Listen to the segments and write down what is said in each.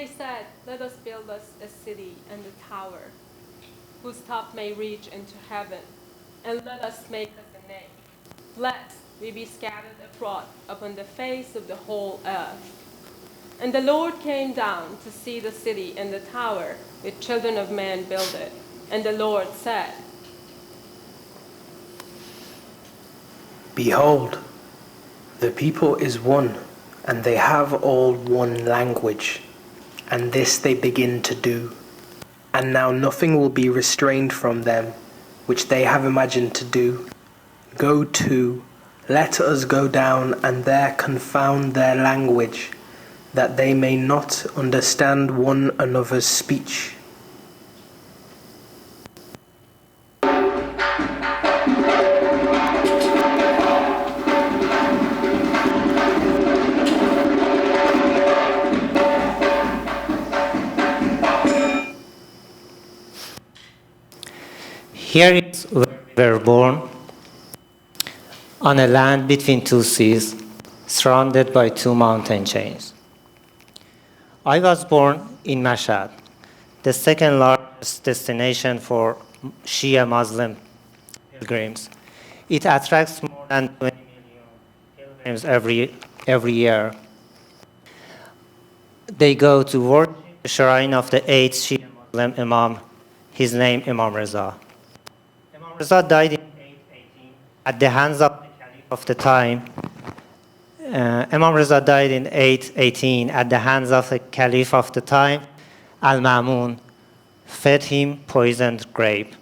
they said, "Let us build us a city and a tower, whose top may reach into heaven, and let us make us a name, lest we be scattered abroad upon the face of the whole earth." And the Lord came down to see the city and the tower which children of men builded. And the Lord said, "Behold, the people is one, and they have all one language, and this they begin to do. And now nothing will be restrained from them, which they have imagined to do. Go to, let us go down, and there confound their language, that they may not understand one another's speech." Here is where we were born, on a land between two seas, surrounded by two mountain chains. I was born in Mashhad, the second largest destination for Shia Muslim pilgrims. It attracts more than 20 million pilgrims every year. They go to worship the shrine of the 8th Shia Muslim Imam, his name Imam Raza. Imam Raza died in 818 at the hands of the Caliph of the time. Imam Raza died in 818 at the hands of the Caliph of the time, Al-Ma'mun, fed him poisoned grape.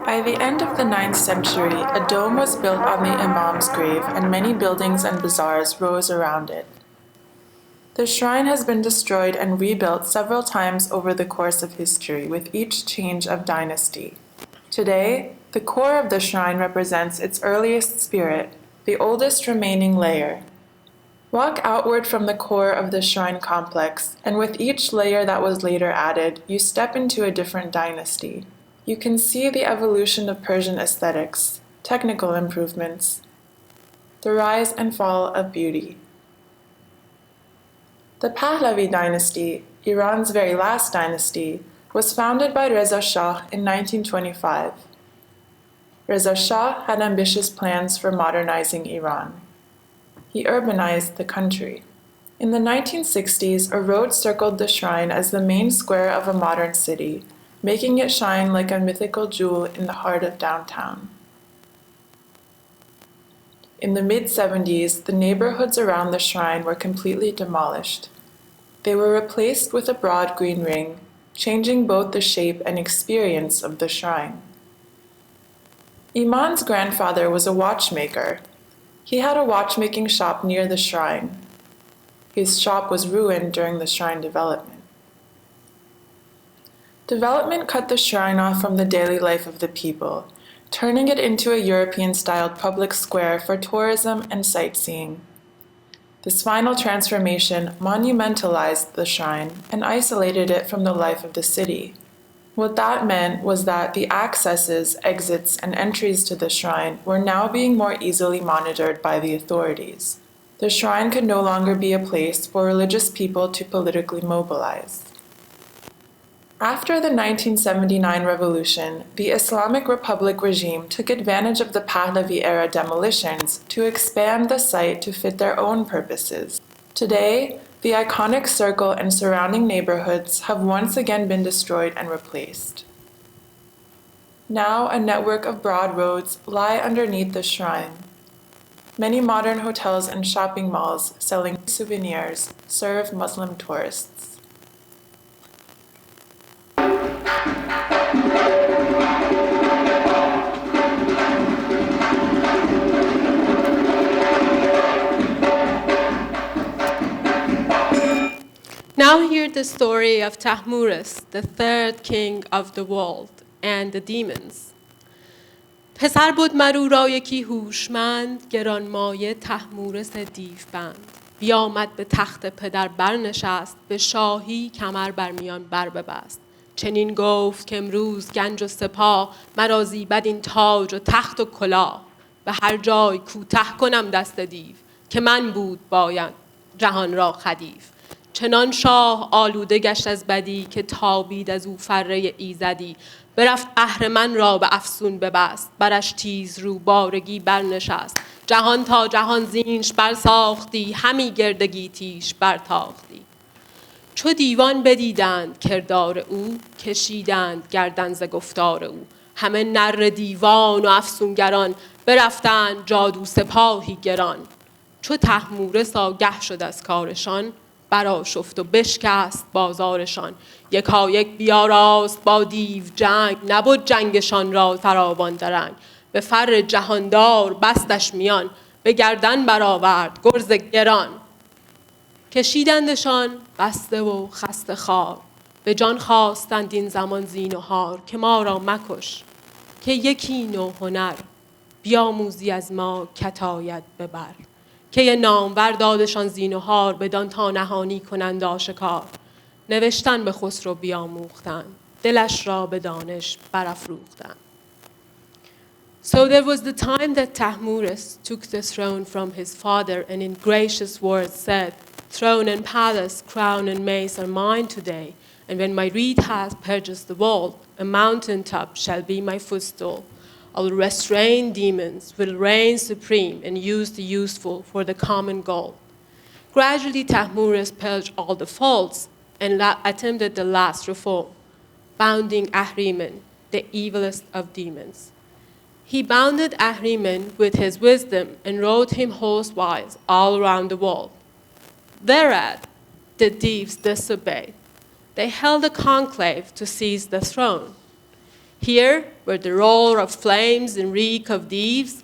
By the end of the 9th century, a dome was built on the Imam's grave, and many buildings and bazaars rose around it. The shrine has been destroyed and rebuilt several times over the course of history, with each change of dynasty. Today, the core of the shrine represents its earliest spirit, the oldest remaining layer. Walk outward from the core of the shrine complex, and with each layer that was later added, you step into a different dynasty. You can see the evolution of Persian aesthetics, technical improvements, the rise and fall of beauty. The Pahlavi dynasty, Iran's very last dynasty, was founded by Reza Shah in 1925. Reza Shah had ambitious plans for modernizing Iran. He urbanized the country. In the 1960s, a road circled the shrine as the main square of a modern city, making it shine like a mythical jewel in the heart of downtown. In the mid-70s, the neighborhoods around the shrine were completely demolished. They were replaced with a broad green ring, changing both the shape and experience of the shrine. Iman's grandfather was a watchmaker. He had a watchmaking shop near the shrine. His shop was ruined during the shrine development. Development cut the shrine off from the daily life of the people, turning it into a European-styled public square for tourism and sightseeing. This final transformation monumentalized the shrine and isolated it from the life of the city. What that meant was that the accesses, exits, and entries to the shrine were now being more easily monitored by the authorities. The shrine could no longer be a place for religious people to politically mobilize. After the 1979 revolution, the Islamic Republic regime took advantage of the Pahlavi-era demolitions to expand the site to fit their own purposes. Today, the iconic circle and surrounding neighborhoods have once again been destroyed and replaced. Now, a network of broad roads lie underneath the shrine. Many modern hotels and shopping malls selling souvenirs serve Muslim tourists. Now hear the story of Tahmurus, the third king of the world, and the demons. پسر بود مرو را یکی هوشمند، گرانمایه طهمورث دیوبند. بیامد به تخت پدر برنشست، به شاهی کمر بر میان بر ببست. چنین گفت که امروز گنج و سپاه، مرا زیبد این تاج و تخت و کلاه. به هر جای کوته کنم دست دیو، که من بود باید جهان را خدیو. چنان شاه آلوده گشت از بدی، که تابید از او فره ایزدی. برفت اهرمن را به افسون ببست، برش تیز رو بارگی برنشست. جهان تا جهان زینش برساختی، همی گردگی تیش برتاختی. چو دیوان بدیدند کردار او، کشیدند گردن ز گفتار او. همه نر دیوان و افسونگران، برفتند جادو سپاهی گران. چو طهمورث آگه شد از کارشان، برآشفت و بشکست بازارشان. یکایک بیاراست با دیو جنگ، نبد جنگشان را فراوان درنگ. به فر جهاندار بستش میان، به گردن برآورد گرز گران. کشیدندشان بسته و خسته خوار، به جان خواستند این زمان زینهار. که ما را مکش که یکی نو هنر، بیاموزی از ما کت آید به بر. که یه نامور دادشان زینهار، بدان تا نهانی کنند آشکار. نوشتن به خسرو بیاموختند، دلش را به دانش برافروختند. So there was the time that Thutmose took the throne from his father, and in gracious words said, "Throne and palace, crown and mace are mine today, and when my reed hath purchased the world, a mountain top shall be my footstool. I'll restrain demons, will reign supreme, and use the useful for the common goal." Gradually, Thutmose purged all the faults and attempted the last reform, bounding Ahriman, the evilest of demons. He bounded Ahriman with his wisdom and rode him horsewise all around the world. Thereat, the thieves disobeyed. They held a conclave to seize the throne. Here were the roar of flames and reek of thieves.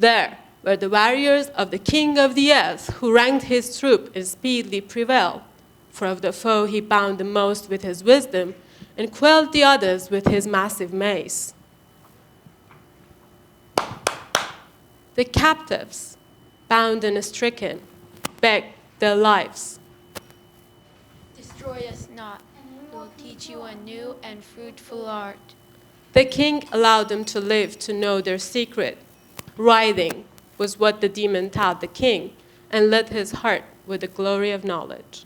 There were the warriors of the king of the earth, who ranked his troop and speedily prevailed. For of the foe he bound the most with his wisdom, and quelled the others with his massive mace. The captives, bound and stricken, begged their lives. Destroy us not, we will teach you a new and fruitful art. The king allowed them to live to know their secret. Writhing was what the demon taught the king, and lit his heart with the glory of knowledge.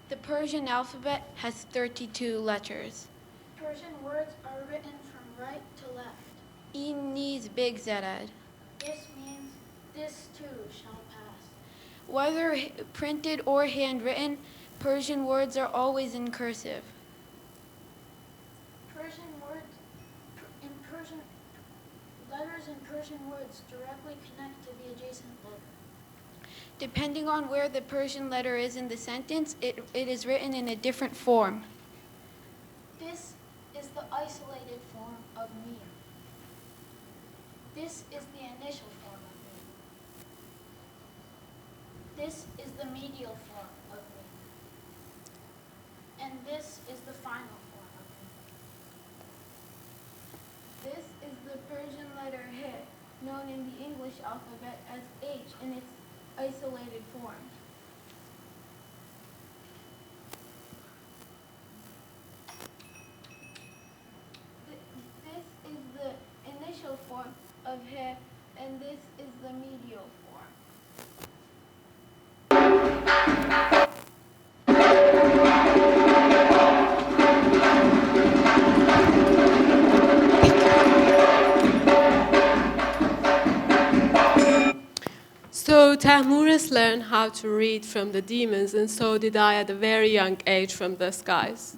The Persian alphabet has 32 letters. Persian words are written from right to left. In needs big zedad. This means this too shall pass. Whether printed or handwritten, Persian words are always in cursive. Persian words in Persian letters in Persian words directly connect to the adjacent letter. Depending on where the Persian letter is in the sentence, it is written in a different form. This is the isolated form of me. This is the initial form of me. This is the medial form of me. And this is the final form of me. This is the Persian letter He, known in the English alphabet as H in its isolated form. This is the initial form of He, and this is the medial form. So Thutmose learned how to read from the demons, and so did I at a very young age from the skies,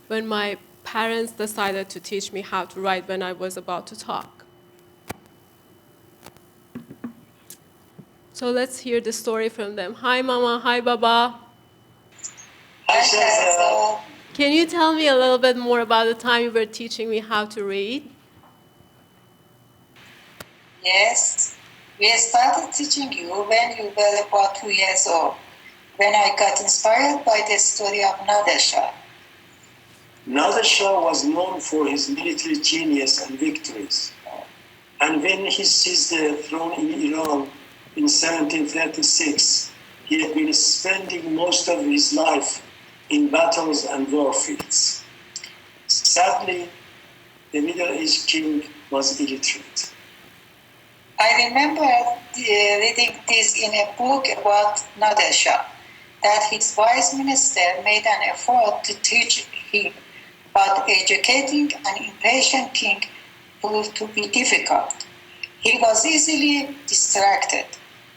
when my parents decided to teach me how to write when I was about to talk. So let's hear the story from them. Hi, Mama. Hi, Baba. Hi, Shahrzad. Can you tell me a little bit more about the time you were teaching me how to read? Yes, we started teaching you when you were about 2 years old, when I got inspired by the story of Nader Shah. Nader Shah was known for his military genius and victories. And when he seized the throne in Iran in 1736, he had been spending most of his life in battles and warfields. Sadly, the Middle East king was illiterate. I remember reading this in a book about Nader Shah, that his wise minister made an effort to teach him, but educating an impatient king proved to be difficult. He was easily distracted,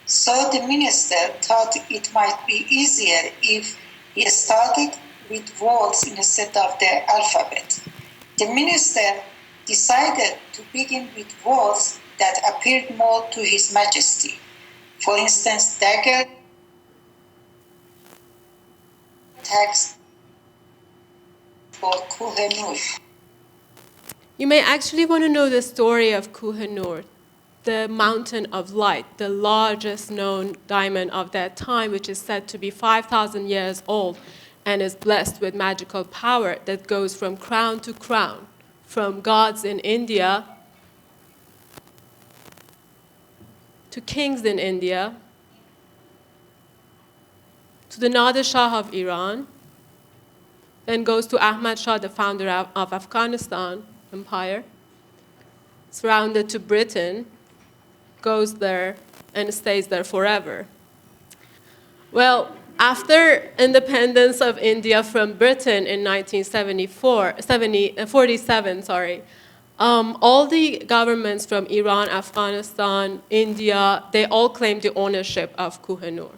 so the minister thought it might be easier if he started with words instead of the alphabet. The minister decided to begin with words that appeared more to His Majesty. For instance, dagger, text for Kuh-e-Nur. You may actually want to know the story of Kuh-e-Nur, the mountain of light, the largest known diamond of that time, which is said to be 5,000 years old and is blessed with magical power that goes from crown to crown, from gods in India to kings in India, to the Nader Shah of Iran, then goes to Ahmad Shah, the founder of Afghanistan empire, surrounded to Britain, goes there and stays there forever. Well, after independence of India from Britain in 1947, all the governments from Iran, Afghanistan, India, they all claimed the ownership of Kuh-e-Nur.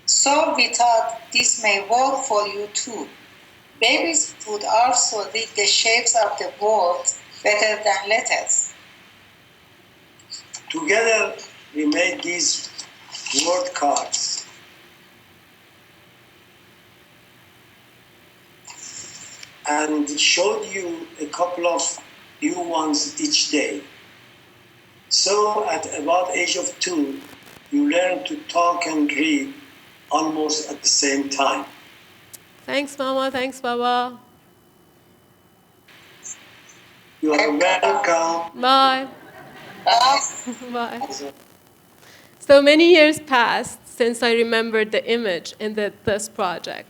So we thought this may work for you too. Babies would also read the shapes of the words better than letters. Together, we made these word cards. And showed you a couple of new ones each day. So at about age of 2, you learn to talk and read almost at the same time. Thanks, Mama. Thanks, Baba. You are welcome. Bye. Bye. So many years passed since I remembered the image in this project.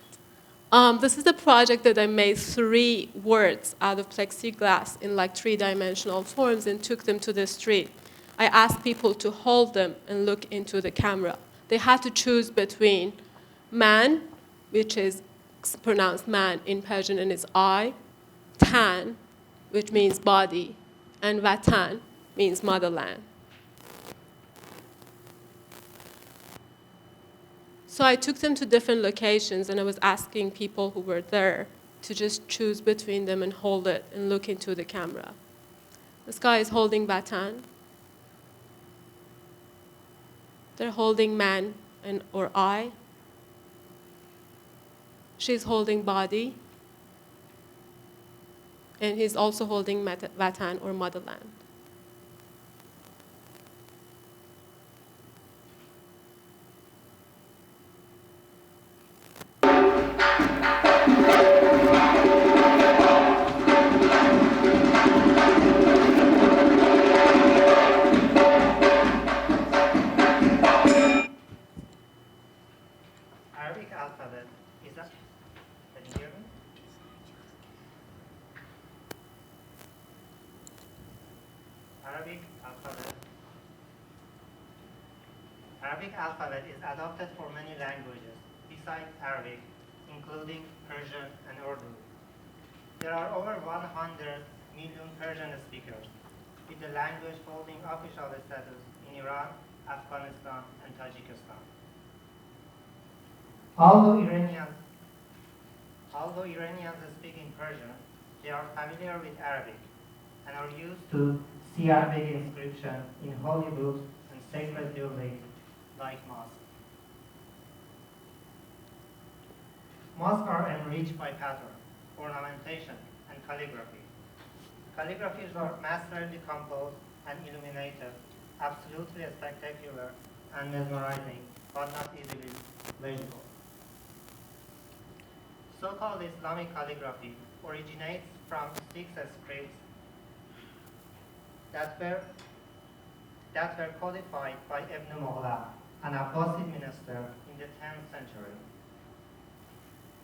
This is a project that I made 3 words out of plexiglass in like 3-dimensional forms and took them to the street. I asked people to hold them and look into the camera. They had to choose between man, which is pronounced man in Persian and is I, tan, which means body, and vatan means motherland. So I took them to different locations, and I was asking people who were there to just choose between them and hold it and look into the camera. This guy is holding Vatan. They're holding man or I. She's holding body. And he's also holding Vatan or motherland. Arabic alphabet is that? Can you hear me? Arabic alphabet is adopted for many languages besides Arabic, including Persian and Urdu. There are over 100 million Persian speakers, with the language holding official status in Iran, Afghanistan, and Tajikistan. Although Iranians speak in Persian, they are familiar with Arabic and are used to see Arabic inscription in holy books and sacred buildings like mosques. Mosques are enriched by pattern, ornamentation, and calligraphy. Calligraphies were masterly composed and illuminated, absolutely spectacular and mesmerizing, but not easily legible. So-called Islamic calligraphy originates from 6 scripts that were codified by Ibn Mughla, an Abbasid minister in the 10th century.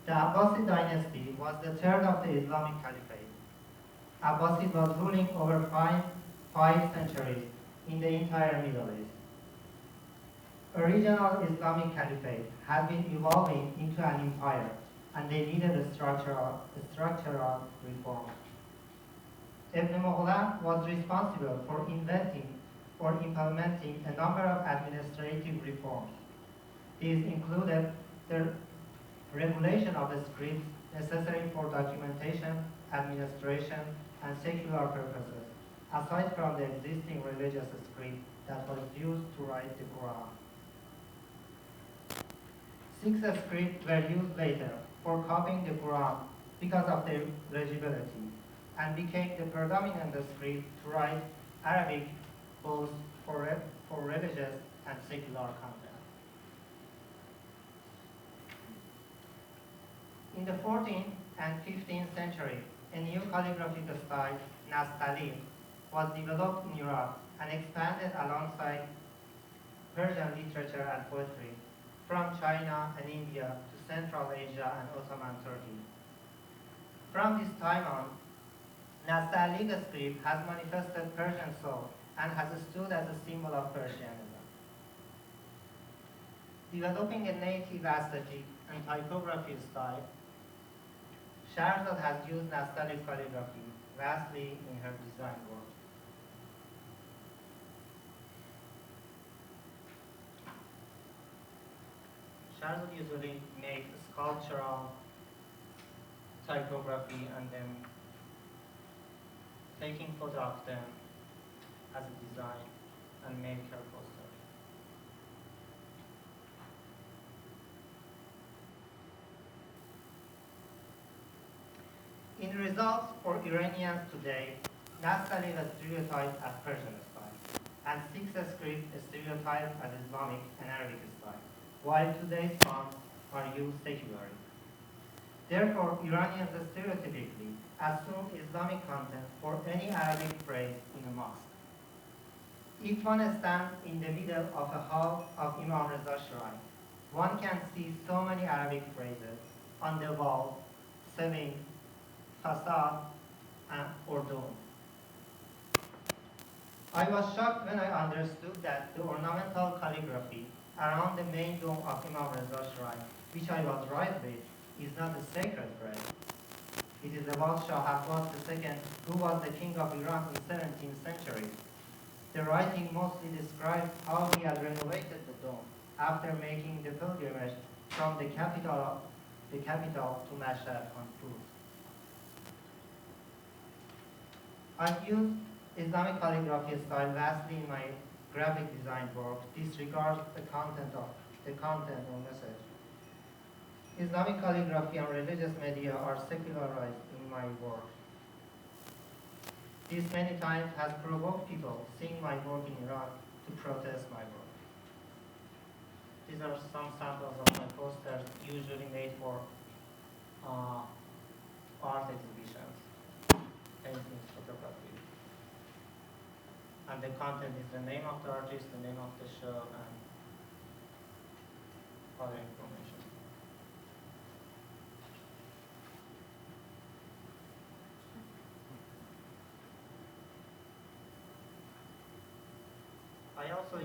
The Abbasid dynasty was the third of the Islamic Caliphate. Abbasid was ruling over five centuries in the entire Middle East. Original Islamic Caliphate had been evolving into an empire, and they needed a structural reform. Ibn Mughla was responsible for inventing or implementing a number of administrative reforms. These included the regulation of the scripts necessary for documentation, administration, and secular purposes, aside from the existing religious script that was used to write the Quran. 6 scripts were used later for copying the Quran because of their legibility, and became the predominant script to write Arabic both for religious and secular content. In the 14th and 15th century, a new calligraphic style, Nastali, was developed in Iraq and expanded alongside Persian literature and poetry from China and India to Central Asia and Ottoman Turkey. From this time on, Nastaliq script has manifested Persian soul and has stood as a symbol of Persianism. Developing a native aesthetic and typography style, Shahrzad has used Nastaliq calligraphy vastly in her design work. Shahrzad usually makes sculptural typography and then taking photo of them as a design and make her poster. In results, for Iranians today, Nastaliq is stereotyped as Persian style, and 6 script is stereotyped as Islamic and Arabic style, while today's fonts are used secularly. Therefore, Iranians stereotypically assume Islamic content for any Arabic phrase in a mosque. If one stands in the middle of a hall of Imam Reza's shrine, one can see so many Arabic phrases on the wall, ceiling, facade, or dome. I was shocked when I understood that the ornamental calligraphy around the main dome of Imam Reza's shrine, which I was raised with, is not a sacred phrase. It is about Shahrzad II, who was the king of Iran in the 17th century. The writing mostly describes how he had renovated the dome after making the pilgrimage from the capital to Mashhad on foot. I've used Islamic calligraphy style vastly in my graphic design work, disregards the content or message. Islamic calligraphy and religious media are secularized in my work. This many times has provoked people seeing my work in Iran to protest my work. These are some samples of my posters, usually made for art exhibitions, paintings, photography. And the content is the name of the artist, the name of the show, and other information. I also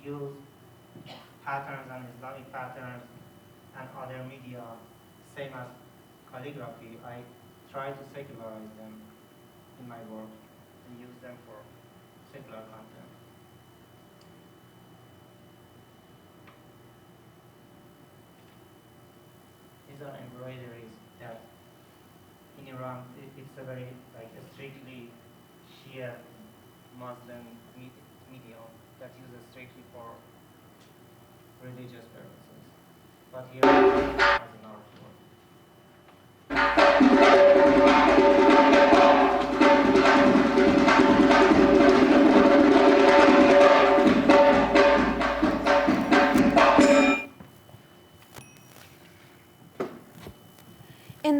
use patterns and Islamic patterns and other media, same as calligraphy. I try to secularize them in my work and use them for secular content. These are embroideries that in Iran, it's a very a strictly Shia Muslim medium that uses strictly for religious purposes. But here as an art form.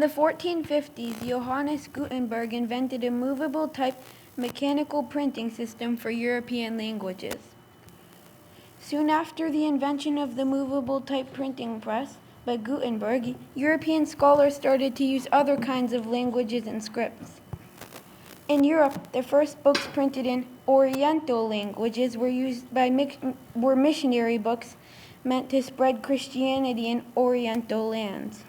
the 1450s, Johannes Gutenberg invented a movable type mechanical printing system for European languages. Soon after the invention of the movable type printing press by Gutenberg, European scholars started to use other kinds of languages and scripts. In Europe, the first books printed in Oriental languages were missionary books meant to spread Christianity in Oriental lands.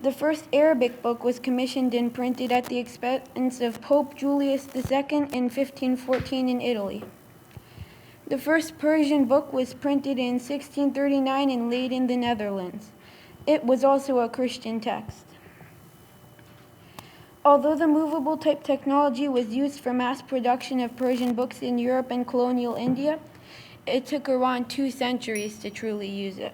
The first Arabic book was commissioned and printed at the expense of Pope Julius II in 1514 in Italy. The first Persian book was printed in 1639 in Leiden, the Netherlands. It was also a Christian text. Although the movable type technology was used for mass production of Persian books in Europe and colonial India, it took around 2 centuries to truly use it.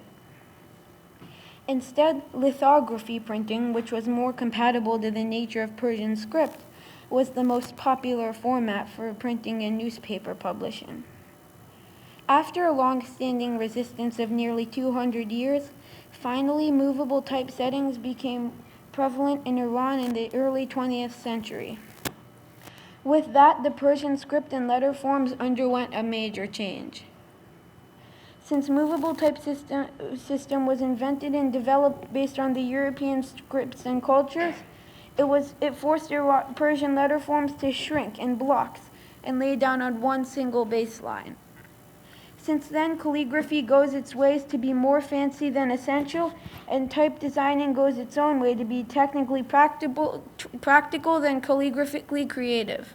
Instead, lithography printing, which was more compatible to the nature of Persian script, was the most popular format for printing and newspaper publishing. After a long-standing resistance of nearly 200 years, finally movable typesettings became prevalent in Iran in the early 20th century. With that, the Persian script and letter forms underwent a major change. Since movable type system was invented and developed based on the European scripts and cultures, it forced Persian letter forms to shrink in blocks and lay down on one single baseline. Since then, calligraphy goes its ways to be more fancy than essential, and type designing goes its own way to be technically practical than calligraphically creative.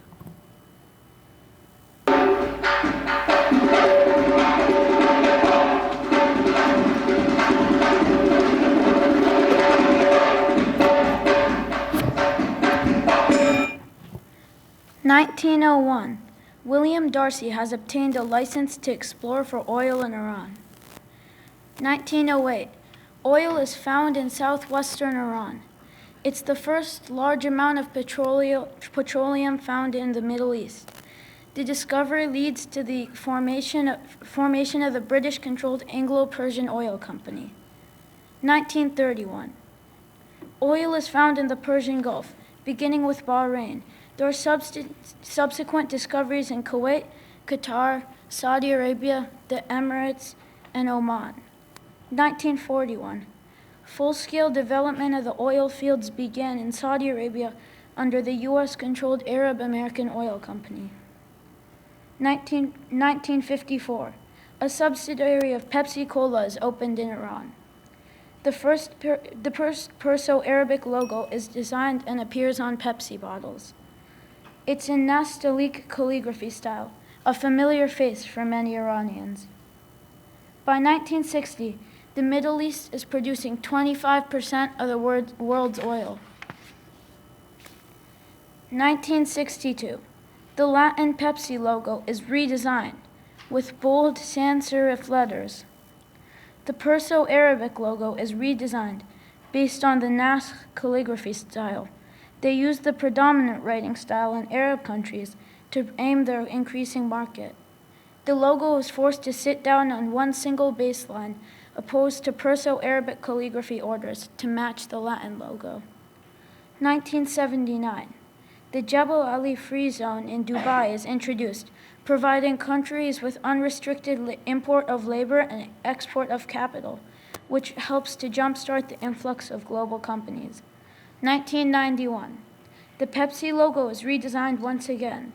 (1901) William Darcy has obtained a license to explore for oil in Iran. 1908. Oil is found in southwestern Iran. It's the first large amount of petroleum found in the Middle East. The discovery leads to the formation of the British-controlled Anglo-Persian Oil Company. 1931. Oil is found in the Persian Gulf, beginning with Bahrain. There are subsequent discoveries in Kuwait, Qatar, Saudi Arabia, the Emirates, and Oman. 1941. Full-scale development of the oil fields began in Saudi Arabia under the U.S.-controlled Arab American Oil Company. 1954. A subsidiary of Pepsi Cola is opened in Iran. The first Perso-Arabic logo is designed and appears on Pepsi bottles. It's in Nastaliq calligraphy style, a familiar face for many Iranians. By 1960, the Middle East is producing 25% of the world's oil. 1962, the Latin Pepsi logo is redesigned with bold sans serif letters. The Perso-Arabic logo is redesigned based on the Naskh calligraphy style. They use the predominant writing style in Arab countries to aim their increasing market. The logo is forced to sit down on one single baseline, opposed to Perso-Arabic calligraphy orders to match the Latin logo. 1979. The Jebel Ali Free Zone in Dubai is introduced, providing countries with unrestricted import of labor and export of capital, which helps to jumpstart the influx of global companies. 1991. The Pepsi logo is redesigned once again.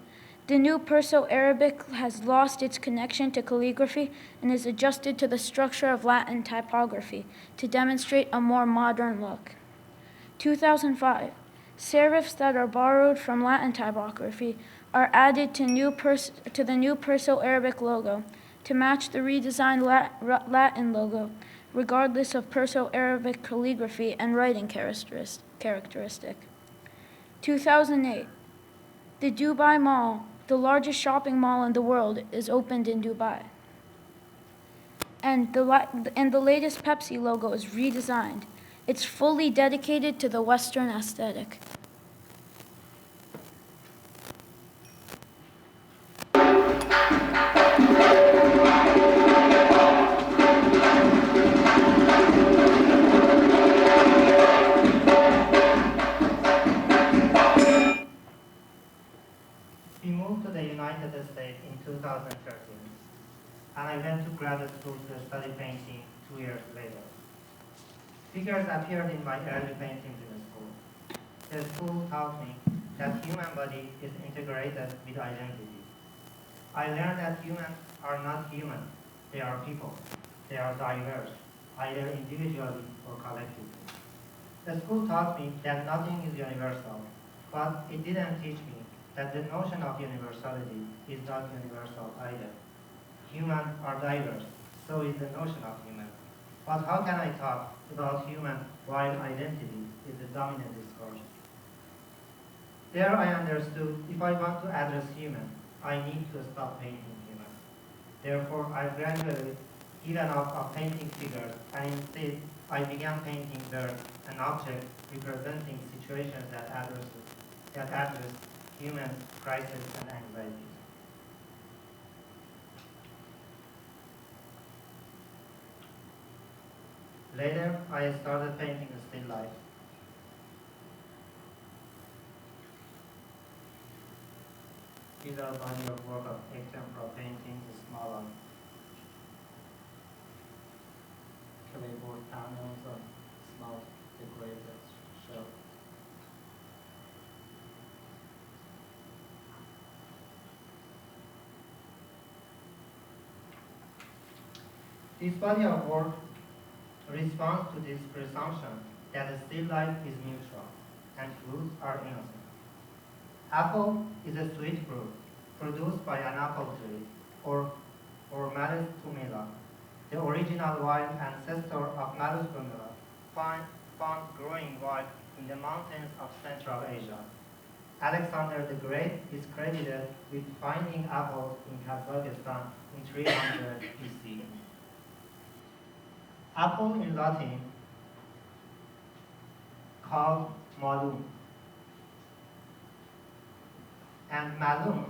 The new Perso-Arabic has lost its connection to calligraphy and is adjusted to the structure of Latin typography to demonstrate a more modern look. 2005. Serifs that are borrowed from Latin typography are added to the new Perso-Arabic logo to match the redesigned Latin logo, regardless of Perso-Arabic calligraphy and writing characteristic. 2008. The Dubai Mall, the largest shopping mall in the world, is opened in Dubai. And the latest Pepsi logo is redesigned. It's fully dedicated to the Western aesthetic. We moved to the United States in 2013, and I went to graduate school to study painting 2 years later. Figures appeared in my early paintings in the school. The school taught me that human body is integrated with identity. I learned that humans are not human, they are people. They are diverse, either individually or collectively. The school taught me that nothing is universal, but it didn't teach me that the notion of universality is not universal either. Humans are diverse, so is the notion of human. But how can I talk about human while identity is the dominant discourse? There I understood if I want to address human, I need to stop painting human. Therefore, I gradually given up of painting figures, and instead I began painting birds, an object representing situations that address human crises and anxieties. Later, I started painting still life. These are body of work of extempore paintings, small on clapboard panels and small decorated show. This body of work responds to this presumption that a still life is neutral and fruits are innocent. Apple is a sweet fruit produced by an apple tree or Malus tumila, the original wild ancestor of Malus tumila, found growing wild in the mountains of Central Asia. Alexander the Great is credited with finding apples in Kazakhstan in 300 BC. Apple in Latin called malum, and malum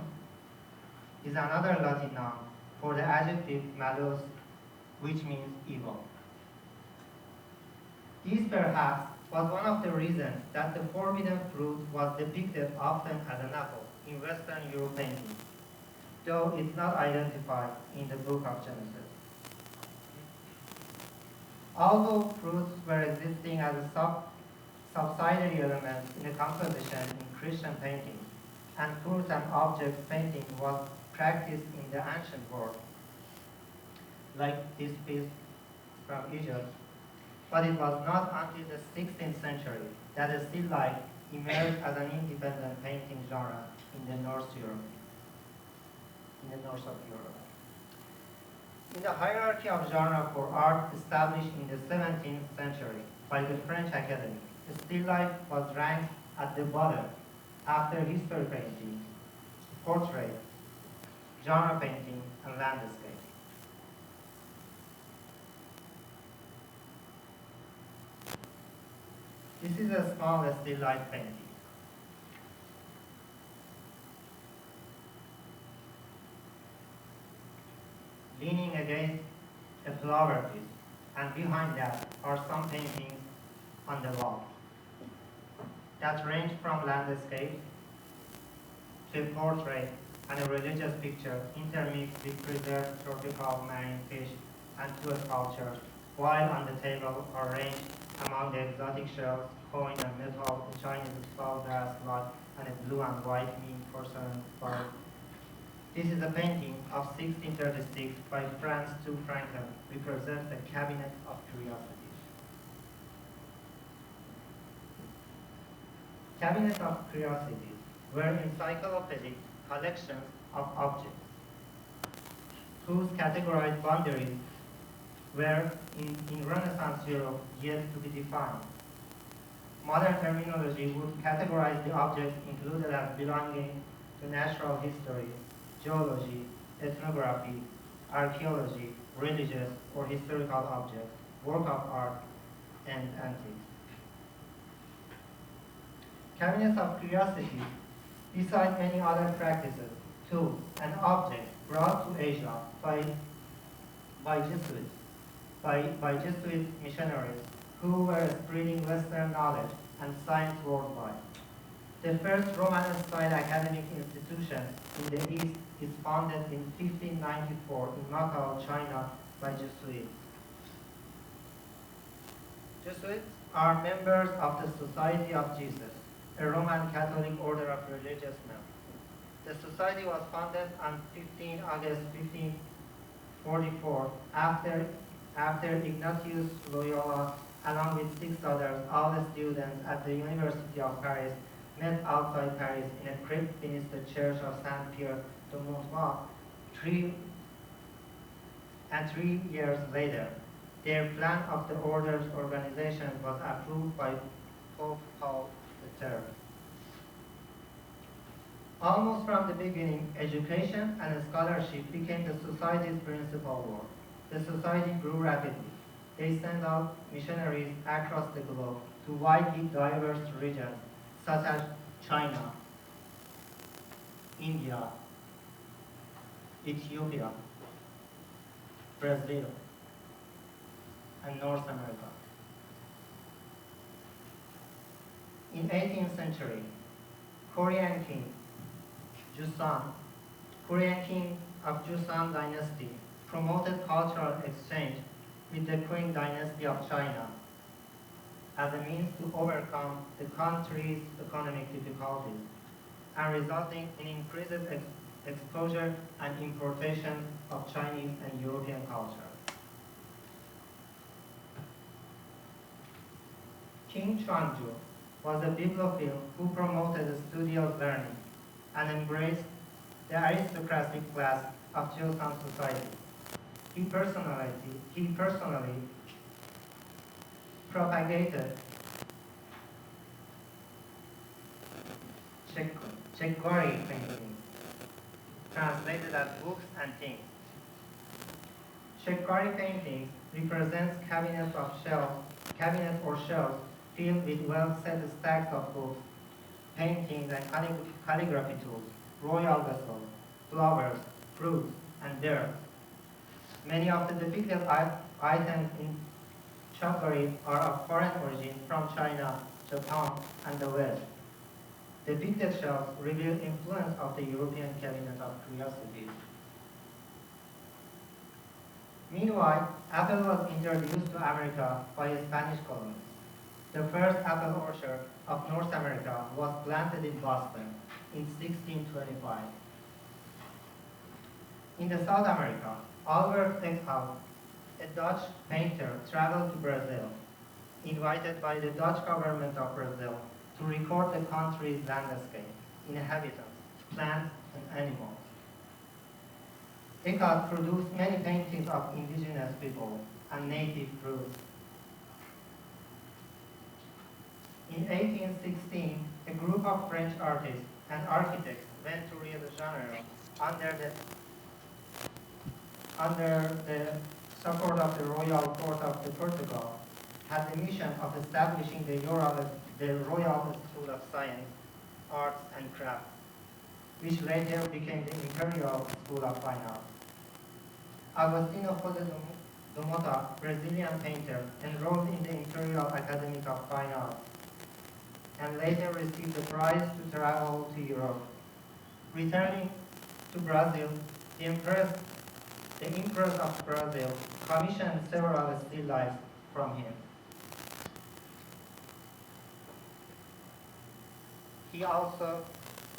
is another Latin noun for the adjective malus, which means evil. This perhaps was one of the reasons that the forbidden fruit was depicted often as an apple in Western Europe paintings, though it's not identified in the book of Genesis. Although fruits were existing as a subsidiary element in the composition in Christian painting, and fruits and objects painting was practiced in the ancient world, like this piece from Egypt, but it was not until the 16th century that a still life emerged as an independent painting genre in the north of Europe. In the hierarchy of genre for art established in the 17th century by the French Academy, still life was ranked at the bottom after history painting, portrait, genre painting, and landscape. This is a small still life painting. Leaning against a flower piece, and behind that are some paintings on the wall that range from landscape to a portrait and a religious picture intermixed with preserved tropical marine fish and two sculptures, while on the table are ranged among the exotic shells, coin and metal, a Chinese skull glass lot, and a blue and white mint porcelain bowl. This is a painting of 1636 by Franz II Franken, represents the Cabinet of Curiosities. Cabinet of Curiosities were encyclopedic collections of objects whose categorized boundaries were in Renaissance Europe yet to be defined. Modern terminology would categorize the objects included as belonging to natural history, geology, ethnography, archaeology, religious or historical objects, work of art, and antiques. Cabinets of Curiosity, besides many other practices, too, an object brought to Asia by Jesuit missionaries who were spreading Western knowledge and science worldwide. The first Roman-style academic institution institution in the East is founded in 1594 in Macau, China by Jesuits. Jesuits are members of the Society of Jesus, a Roman Catholic order of religious men. The society was founded on 15 August 1544 after Ignatius Loyola, along with 6 others, all the students at the University of Paris, met outside Paris in a crypt beneath the church of Saint-Pierre de Montmartre. 3 years later, their plan of the order's organization was approved by Pope Paul III. Almost from the beginning, education and scholarship became the society's principal work. The society grew rapidly. They sent out missionaries across the globe to widely diverse regions such as China, India, Ethiopia, Brazil, and North America. In 18th century, Korean king of Joseon dynasty promoted cultural exchange with the Qing dynasty of China as a means to overcome the country's economic difficulties and resulting in increased exposure and importation of Chinese and European culture. King Chuanzhu was a bibliophile who promoted studious learning and embraced the aristocratic class of Joseon society. He personally propagated Chekwari paintings, translated as books and things. Chekwari painting represents cabinets or shelves filled with well-set stacks of books, paintings and calligraphy tools, royal vessels, flowers, fruits, and dirt. Many of the depicted items in Changalvaee are of foreign origin from China, Japan, and the West. Depicted shelves reveal influence of the European cabinet of curiosities. Meanwhile, apple was introduced to America by a Spanish colonist. The first apple orchard of North America was planted in Boston in 1625. In the South America, Albert Eckhout, a Dutch painter, traveled to Brazil, invited by the Dutch government of Brazil to record the country's landscape, inhabitants, plants, and animals. Eckhout produced many paintings of indigenous people and native fruits. In 1816, a group of French artists and architects went to Rio de Janeiro under the support of the Royal Court of Portugal, had the mission of establishing the Royal School of Science, Arts, and Crafts, which later became the Imperial School of Fine Arts. Agostinho José do Mota, Brazilian painter, enrolled in the Imperial Academy of Fine Arts, and later received the prize to travel to Europe. Returning to Brazil, the Empress of Brazil commissioned several still lifes from him. He also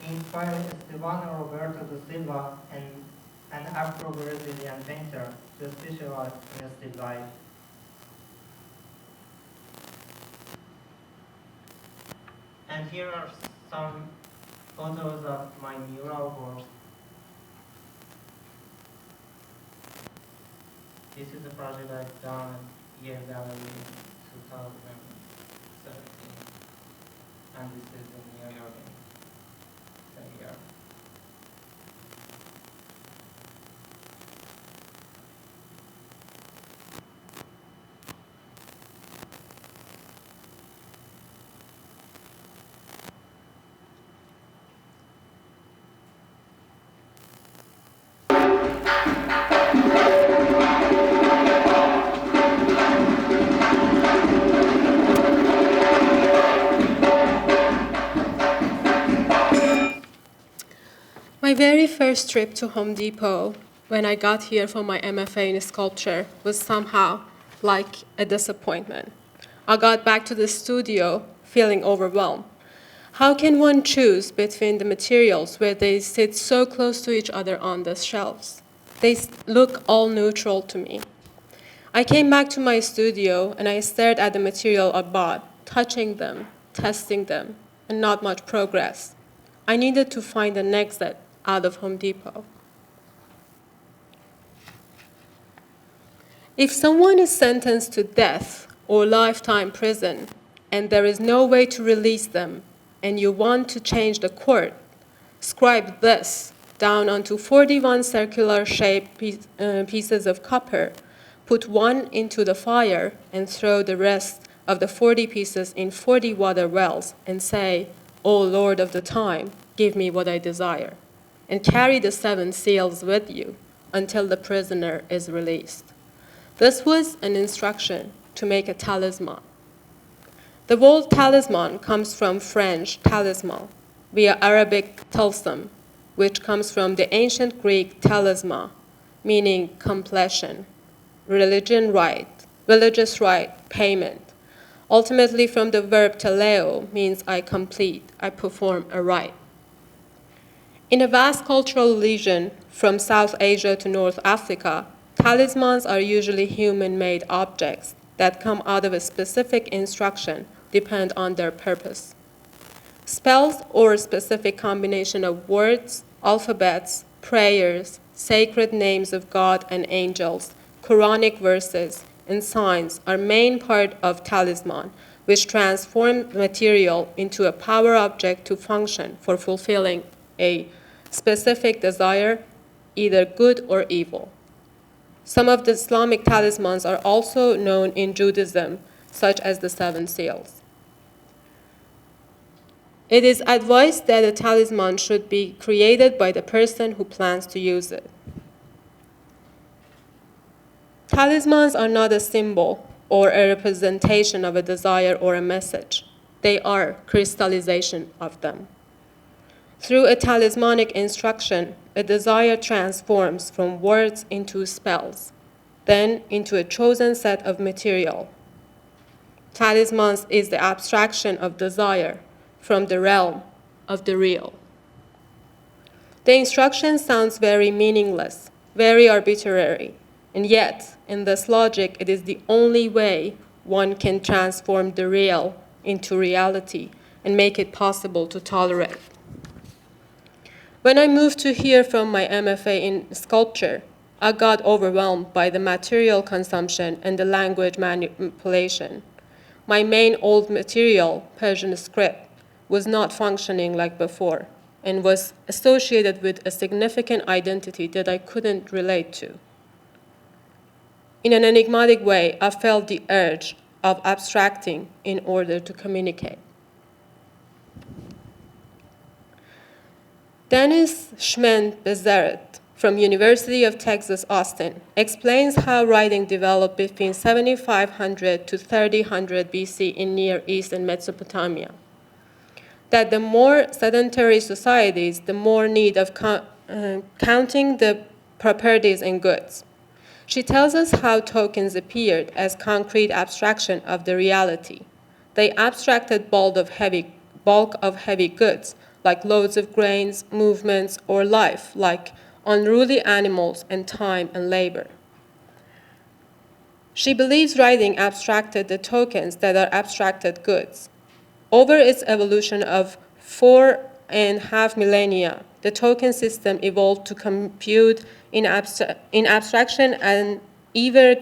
inspired Estevão Roberto da Silva, an Afro-Brazilian painter, to specialize in still life. And here are some photos of my mural works. This is a project I've done at Yale Gallery in 2017. And this is in New York same year. My very first trip to Home Depot when I got here for my MFA in sculpture was somehow like a disappointment. I got back to the studio feeling overwhelmed. How can one choose between the materials where they sit so close to each other on the shelves? They look all neutral to me. I came back to my studio and I stared at the material I bought, touching them, testing them, and not much progress. I needed to find an exit out of Home Depot. If someone is sentenced to death or lifetime prison and there is no way to release them, and you want to change the court, scribe this down onto 41 circular shaped pieces of copper, put one into the fire, and throw the rest of the 40 pieces in 40 water wells, and say, "O Lord of the time, give me what I desire," and carry the 7 seals with you until the prisoner is released. This was an instruction to make a talisman. The word talisman comes from French talisman via Arabic talsam, which comes from the ancient Greek talisma, meaning completion, religious right, payment. Ultimately from the verb teleo means I complete, I perform a rite. In a vast cultural region from South Asia to North Africa, talismans are usually human-made objects that come out of a specific instruction depend on their purpose. Spells or a specific combination of words, alphabets, prayers, sacred names of God and angels, Quranic verses, and signs are main part of talisman, which transform material into a power object to function for fulfilling a specific desire, either good or evil. Some of the Islamic talismans are also known in Judaism, such as the 7 seals. It is advised that a talisman should be created by the person who plans to use it. Talismans are not a symbol or a representation of a desire or a message. They are crystallization of them. Through a talismanic instruction, a desire transforms from words into spells, then into a chosen set of material. Talismans is the abstraction of desire from the realm of the real. The instruction sounds very meaningless, very arbitrary, and yet, in this logic, it is the only way one can transform the real into reality and make it possible to tolerate. When I moved to here from my MFA in sculpture, I got overwhelmed by the material consumption and the language manipulation. My main old material, Persian script, was not functioning like before and was associated with a significant identity that I couldn't relate to. In an enigmatic way, I felt the urge of abstracting in order to communicate. Dennis Schment-Bezeret from University of Texas, Austin, explains how writing developed between 7500 to 3000 BC in Near East and Mesopotamia. That the more sedentary societies, the more need of counting the properties in goods. She tells us how tokens appeared as concrete abstraction of the reality. They abstracted bulk of heavy goods, like loads of grains, movements, or life, like unruly animals and time and labor. She believes writing abstracted the tokens that are abstracted goods. Over its evolution of 4.5 millennia, the token system evolved to compute in abstraction an ever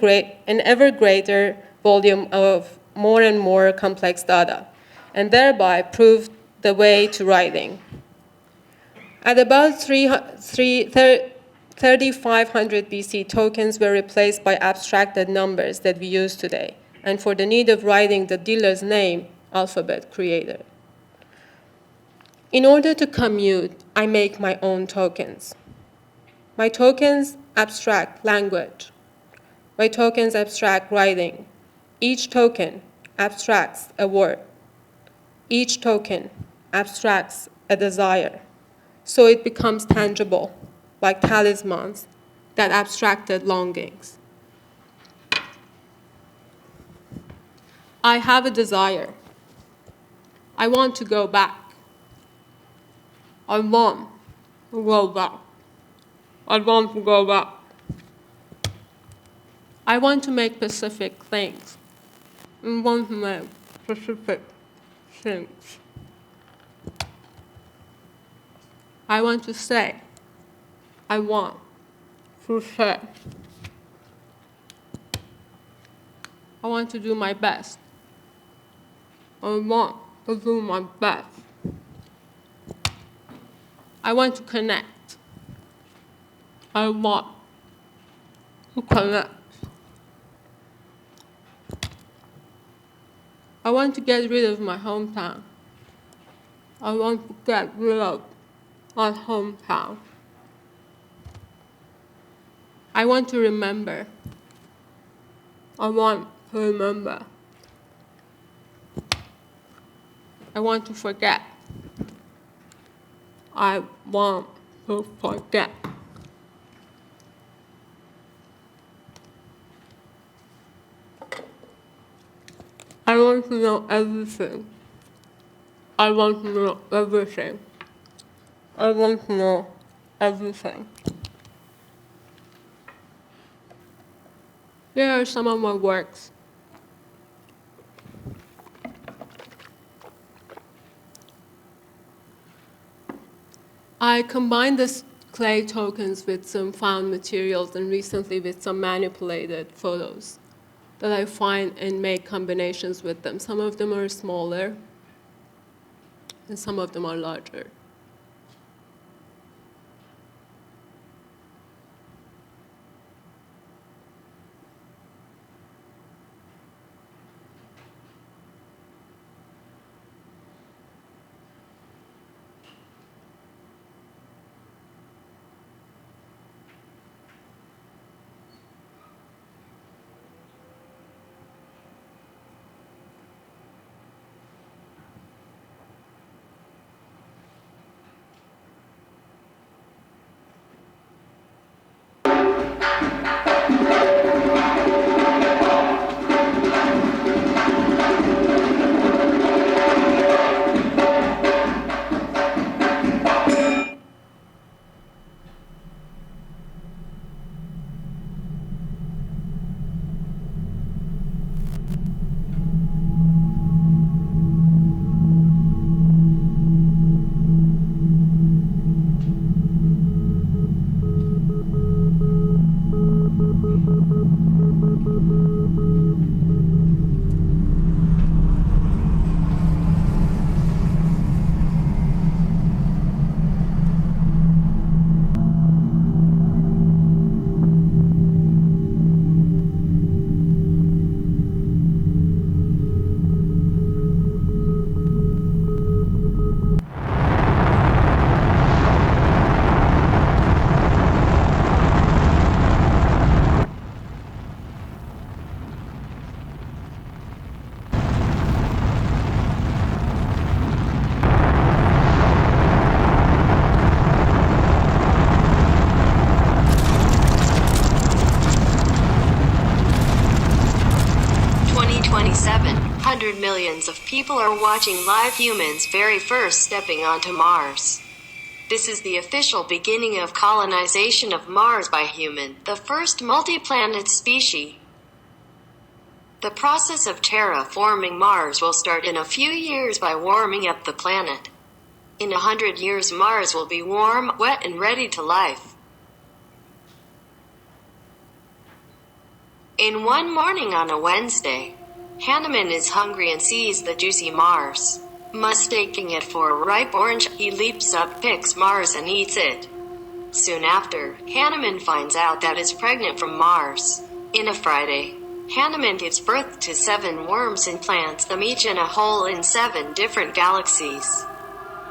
greater volume of more and more complex data, and thereby proved the way to writing. At about 3500 BC, tokens were replaced by abstracted numbers that we use today, and for the need of writing the dealer's name, alphabet created. In order to commute, I make my own tokens. My tokens abstract language. My tokens abstract writing. Each token abstracts a word. Each token abstracts a desire. so it becomes tangible, like talismans that abstracted longings. I have a desire. I want to go back. I want to go back. I want to go back. I want to make specific things. I want to make specific things. I want to say. I want to say. I want to do my best. I want to do my best. I want to connect. I want to connect. I want to get rid of my hometown. I want to get rid of my hometown. I want to remember. I want to remember. I want to forget. I want to forget. I want to know everything. I want to know everything. I want to know everything. Here are some of my works. I combined the clay tokens with some found materials and recently with some manipulated photos that I find and make combinations with them. Some of them are smaller and some of them are larger. Millions of people are watching live humans very first stepping onto Mars. This is the official beginning of colonization of Mars by human, the first multi-planet species. The process of terraforming Mars will start in a few years by warming up the planet. In 100 years Mars will be warm, wet and ready to life. In one morning on a Wednesday, Hanneman is hungry and sees the juicy Mars. Mistaking it for a ripe orange, he leaps up, picks Mars and eats it. Soon after, Hanneman finds out that is pregnant from Mars. In a Friday, Hanneman gives birth to 7 worms and plants them each in a hole in 7 different galaxies.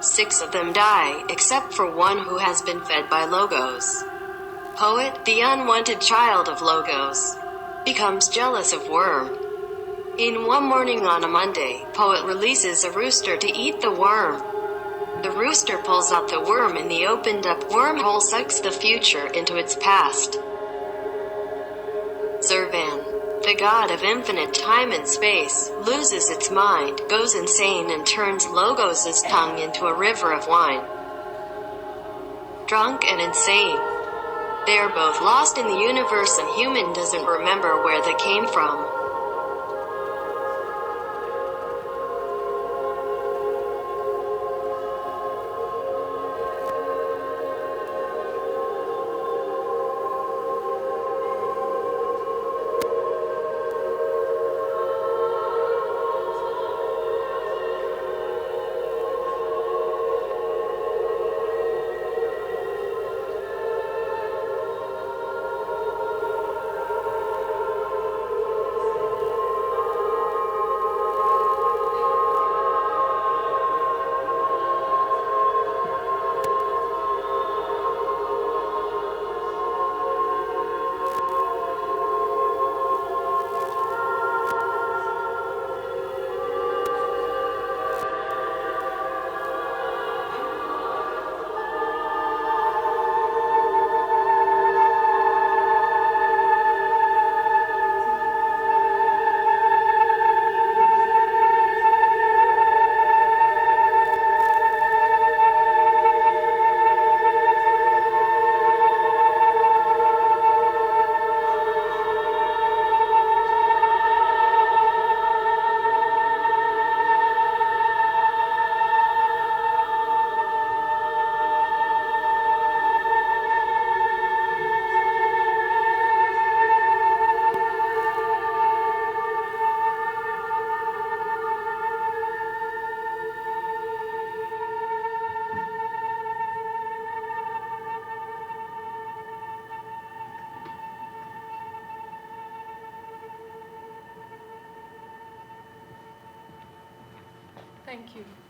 6 of them die, except for one who has been fed by Logos. Poet, the unwanted child of Logos, becomes jealous of Worm. In one morning on a Monday, Poet releases a rooster to eat the worm. The rooster pulls out the worm in the opened up wormhole, sucks the future into its past. Zervan, the god of infinite time and space, loses its mind, goes insane, and turns Logos' tongue into a river of wine. Drunk and insane. They are both lost in the universe, and human doesn't remember where they came from. Thank you.